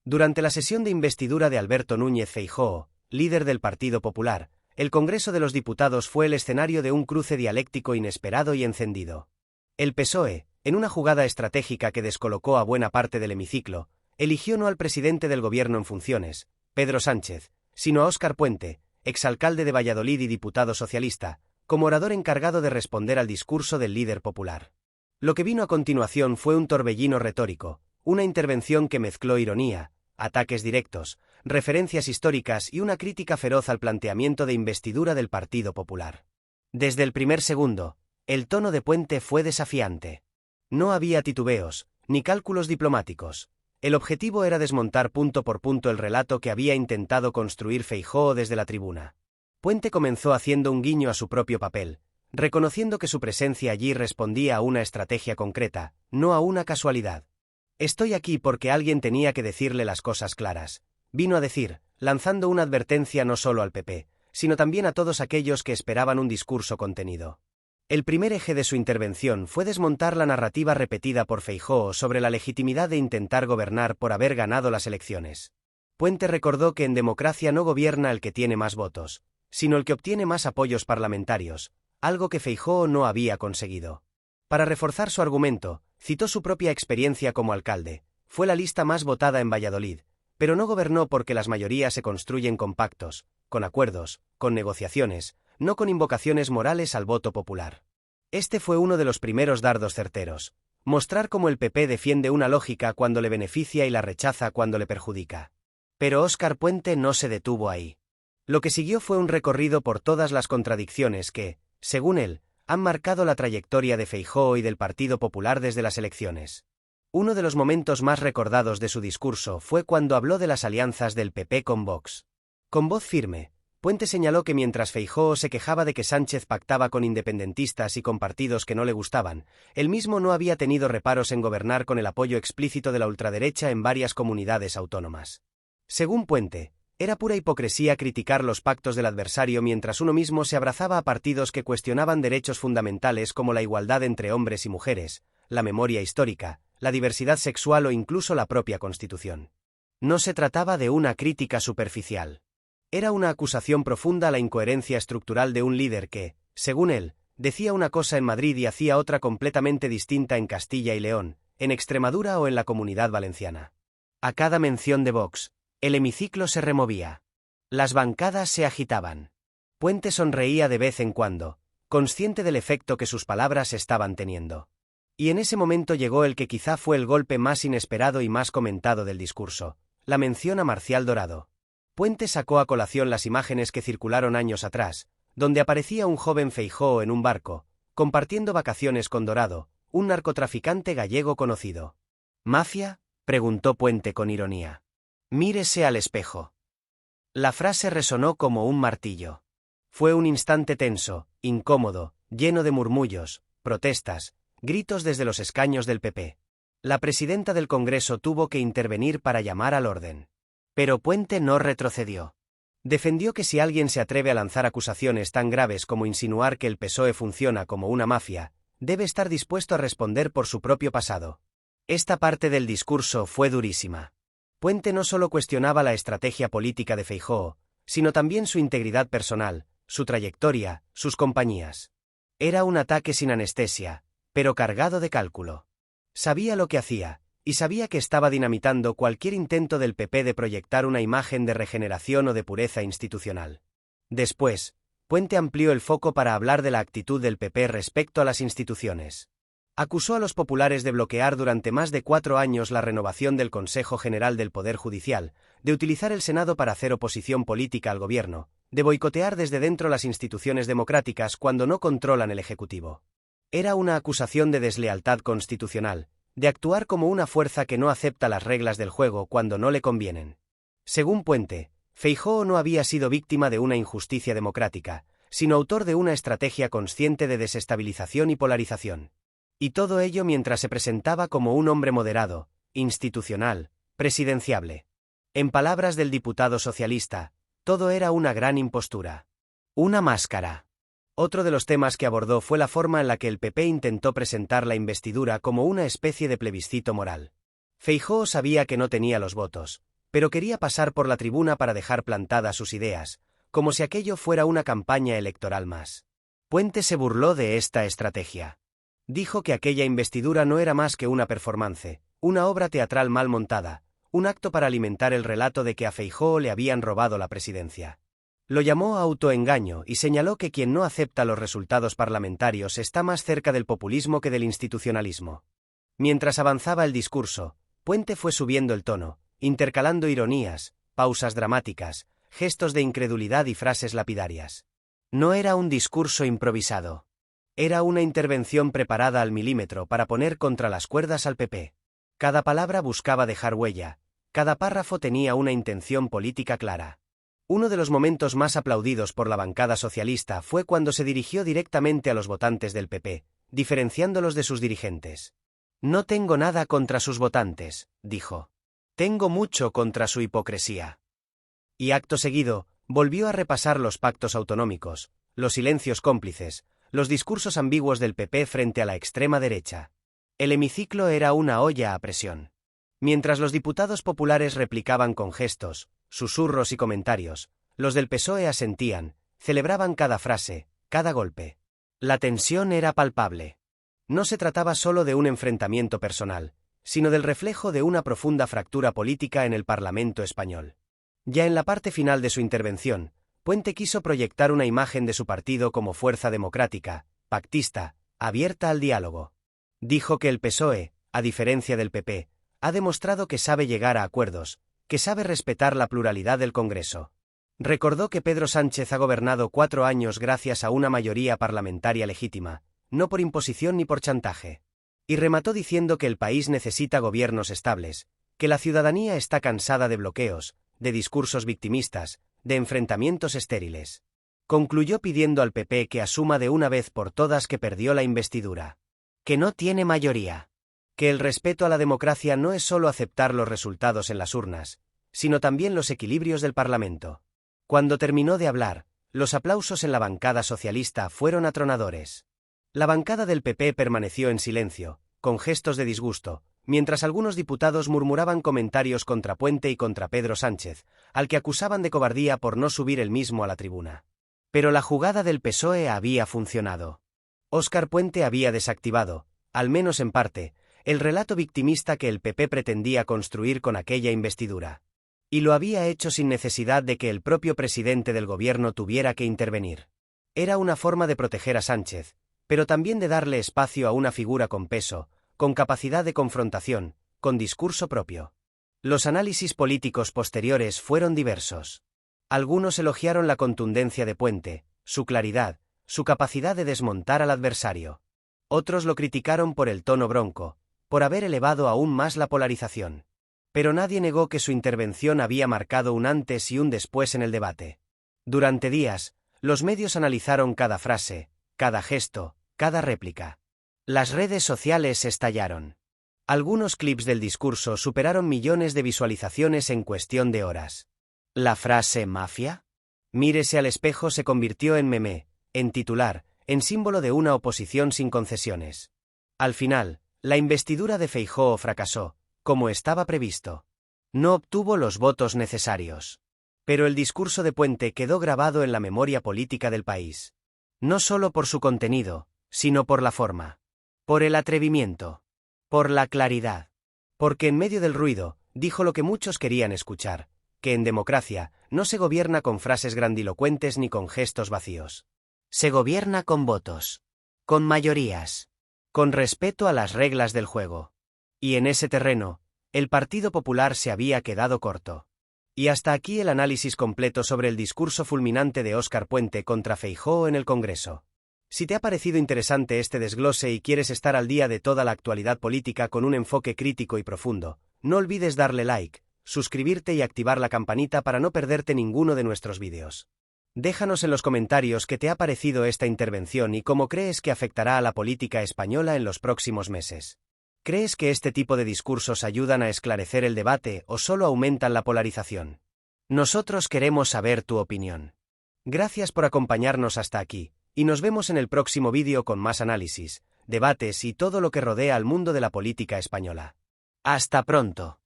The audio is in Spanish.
Durante la sesión de investidura de Alberto Núñez Feijóo, líder del Partido Popular, el Congreso de los Diputados fue el escenario de un cruce dialéctico inesperado y encendido. El PSOE, en una jugada estratégica que descolocó a buena parte del hemiciclo, eligió no al presidente del gobierno en funciones, Pedro Sánchez, sino a Óscar Puente, exalcalde de Valladolid y diputado socialista, como orador encargado de responder al discurso del líder popular. Lo que vino a continuación fue un torbellino retórico, una intervención que mezcló ironía, ataques directos, referencias históricas y una crítica feroz al planteamiento de investidura del Partido Popular. Desde el primer segundo, el tono de Puente fue desafiante. No había titubeos, ni cálculos diplomáticos. El objetivo era desmontar punto por punto el relato que había intentado construir Feijóo desde la tribuna. Puente comenzó haciendo un guiño a su propio papel, reconociendo que su presencia allí respondía a una estrategia concreta, no a una casualidad. Estoy aquí porque alguien tenía que decirle las cosas claras, vino a decir, lanzando una advertencia no solo al PP, sino también a todos aquellos que esperaban un discurso contenido. El primer eje de su intervención fue desmontar la narrativa repetida por Feijóo sobre la legitimidad de intentar gobernar por haber ganado las elecciones. Puente recordó que en democracia no gobierna el que tiene más votos, sino el que obtiene más apoyos parlamentarios, algo que Feijóo no había conseguido. Para reforzar su argumento, citó su propia experiencia como alcalde, fue la lista más votada en Valladolid, pero no gobernó porque las mayorías se construyen con pactos, con acuerdos, con negociaciones, no con invocaciones morales al voto popular. Este fue uno de los primeros dardos certeros, mostrar cómo el PP defiende una lógica cuando le beneficia y la rechaza cuando le perjudica. Pero Óscar Puente no se detuvo ahí. Lo que siguió fue un recorrido por todas las contradicciones que, según él, han marcado la trayectoria de Feijóo y del Partido Popular desde las elecciones. Uno de los momentos más recordados de su discurso fue cuando habló de las alianzas del PP con Vox. Con voz firme, Puente señaló que mientras Feijóo se quejaba de que Sánchez pactaba con independentistas y con partidos que no le gustaban, él mismo no había tenido reparos en gobernar con el apoyo explícito de la ultraderecha en varias comunidades autónomas. Según Puente, era pura hipocresía criticar los pactos del adversario mientras uno mismo se abrazaba a partidos que cuestionaban derechos fundamentales como la igualdad entre hombres y mujeres, la memoria histórica, la diversidad sexual o incluso la propia Constitución. No se trataba de una crítica superficial. Era una acusación profunda a la incoherencia estructural de un líder que, según él, decía una cosa en Madrid y hacía otra completamente distinta en Castilla y León, en Extremadura o en la Comunidad Valenciana. A cada mención de Vox, el hemiciclo se removía. Las bancadas se agitaban. Puente sonreía de vez en cuando, consciente del efecto que sus palabras estaban teniendo. Y en ese momento llegó el que quizá fue el golpe más inesperado y más comentado del discurso, la mención a Marcial Dorado. Puente sacó a colación las imágenes que circularon años atrás, donde aparecía un joven Feijóo en un barco, compartiendo vacaciones con Dorado, un narcotraficante gallego conocido. ¿Mafia?, preguntó Puente con ironía. Mírese al espejo. La frase resonó como un martillo. Fue un instante tenso, incómodo, lleno de murmullos, protestas, gritos desde los escaños del PP. La presidenta del Congreso tuvo que intervenir para llamar al orden. Pero Puente no retrocedió. Defendió que si alguien se atreve a lanzar acusaciones tan graves como insinuar que el PSOE funciona como una mafia, debe estar dispuesto a responder por su propio pasado. Esta parte del discurso fue durísima. Puente no solo cuestionaba la estrategia política de Feijóo, sino también su integridad personal, su trayectoria, sus compañías. Era un ataque sin anestesia, pero cargado de cálculo. Sabía lo que hacía, y sabía que estaba dinamitando cualquier intento del PP de proyectar una imagen de regeneración o de pureza institucional. Después, Puente amplió el foco para hablar de la actitud del PP respecto a las instituciones. Acusó a los populares de bloquear durante más de 4 años la renovación del Consejo General del Poder Judicial, de utilizar el Senado para hacer oposición política al gobierno, de boicotear desde dentro las instituciones democráticas cuando no controlan el Ejecutivo. Era una acusación de deslealtad constitucional, de actuar como una fuerza que no acepta las reglas del juego cuando no le convienen. Según Puente, Feijóo no había sido víctima de una injusticia democrática, sino autor de una estrategia consciente de desestabilización y polarización. Y todo ello mientras se presentaba como un hombre moderado, institucional, presidenciable. En palabras del diputado socialista, todo era una gran impostura. Una máscara. Otro de los temas que abordó fue la forma en la que el PP intentó presentar la investidura como una especie de plebiscito moral. Feijóo sabía que no tenía los votos, pero quería pasar por la tribuna para dejar plantadas sus ideas, como si aquello fuera una campaña electoral más. Puente se burló de esta estrategia. Dijo que aquella investidura no era más que una performance, una obra teatral mal montada, un acto para alimentar el relato de que a Feijóo le habían robado la presidencia. Lo llamó autoengaño y señaló que quien no acepta los resultados parlamentarios está más cerca del populismo que del institucionalismo. Mientras avanzaba el discurso, Puente fue subiendo el tono, intercalando ironías, pausas dramáticas, gestos de incredulidad y frases lapidarias. No era un discurso improvisado. Era una intervención preparada al milímetro para poner contra las cuerdas al PP. Cada palabra buscaba dejar huella, cada párrafo tenía una intención política clara. Uno de los momentos más aplaudidos por la bancada socialista fue cuando se dirigió directamente a los votantes del PP, diferenciándolos de sus dirigentes. No tengo nada contra sus votantes, dijo. Tengo mucho contra su hipocresía. Y acto seguido, volvió a repasar los pactos autonómicos, los silencios cómplices, los discursos ambiguos del PP frente a la extrema derecha. El hemiciclo era una olla a presión. Mientras los diputados populares replicaban con gestos, susurros y comentarios, los del PSOE asentían, celebraban cada frase, cada golpe. La tensión era palpable. No se trataba solo de un enfrentamiento personal, sino del reflejo de una profunda fractura política en el Parlamento español. Ya en la parte final de su intervención, Puente quiso proyectar una imagen de su partido como fuerza democrática, pactista, abierta al diálogo. Dijo que el PSOE, a diferencia del PP, ha demostrado que sabe llegar a acuerdos, que sabe respetar la pluralidad del Congreso. Recordó que Pedro Sánchez ha gobernado 4 años gracias a una mayoría parlamentaria legítima, no por imposición ni por chantaje. Y remató diciendo que el país necesita gobiernos estables, que la ciudadanía está cansada de bloqueos, de discursos victimistas, de enfrentamientos estériles. Concluyó pidiendo al PP que asuma de una vez por todas que perdió la investidura. Que no tiene mayoría. Que el respeto a la democracia no es solo aceptar los resultados en las urnas, sino también los equilibrios del Parlamento. Cuando terminó de hablar, los aplausos en la bancada socialista fueron atronadores. La bancada del PP permaneció en silencio, con gestos de disgusto, mientras algunos diputados murmuraban comentarios contra Puente y contra Pedro Sánchez, al que acusaban de cobardía por no subir él mismo a la tribuna. Pero la jugada del PSOE había funcionado. Óscar Puente había desactivado, al menos en parte, el relato victimista que el PP pretendía construir con aquella investidura. Y lo había hecho sin necesidad de que el propio presidente del gobierno tuviera que intervenir. Era una forma de proteger a Sánchez, pero también de darle espacio a una figura con peso, con capacidad de confrontación, con discurso propio. Los análisis políticos posteriores fueron diversos. Algunos elogiaron la contundencia de Puente, su claridad, su capacidad de desmontar al adversario. Otros lo criticaron por el tono bronco, por haber elevado aún más la polarización. Pero nadie negó que su intervención había marcado un antes y un después en el debate. Durante días, los medios analizaron cada frase, cada gesto, cada réplica. Las redes sociales estallaron. Algunos clips del discurso superaron millones de visualizaciones en cuestión de horas. ¿La frase mafia? Mírese al espejo se convirtió en meme, en titular, en símbolo de una oposición sin concesiones. Al final, la investidura de Feijóo fracasó, como estaba previsto. No obtuvo los votos necesarios. Pero el discurso de Puente quedó grabado en la memoria política del país. No solo por su contenido, sino por la forma. Por el atrevimiento. Por la claridad. Porque en medio del ruido, dijo lo que muchos querían escuchar, que en democracia no se gobierna con frases grandilocuentes ni con gestos vacíos. Se gobierna con votos. Con mayorías. Con respeto a las reglas del juego. Y en ese terreno, el Partido Popular se había quedado corto. Y hasta aquí el análisis completo sobre el discurso fulminante de Óscar Puente contra Feijóo en el Congreso. Si te ha parecido interesante este desglose y quieres estar al día de toda la actualidad política con un enfoque crítico y profundo, no olvides darle like, suscribirte y activar la campanita para no perderte ninguno de nuestros vídeos. Déjanos en los comentarios qué te ha parecido esta intervención y cómo crees que afectará a la política española en los próximos meses. ¿Crees que este tipo de discursos ayudan a esclarecer el debate o solo aumentan la polarización? Nosotros queremos saber tu opinión. Gracias por acompañarnos hasta aquí, y nos vemos en el próximo vídeo con más análisis, debates y todo lo que rodea al mundo de la política española. ¡Hasta pronto!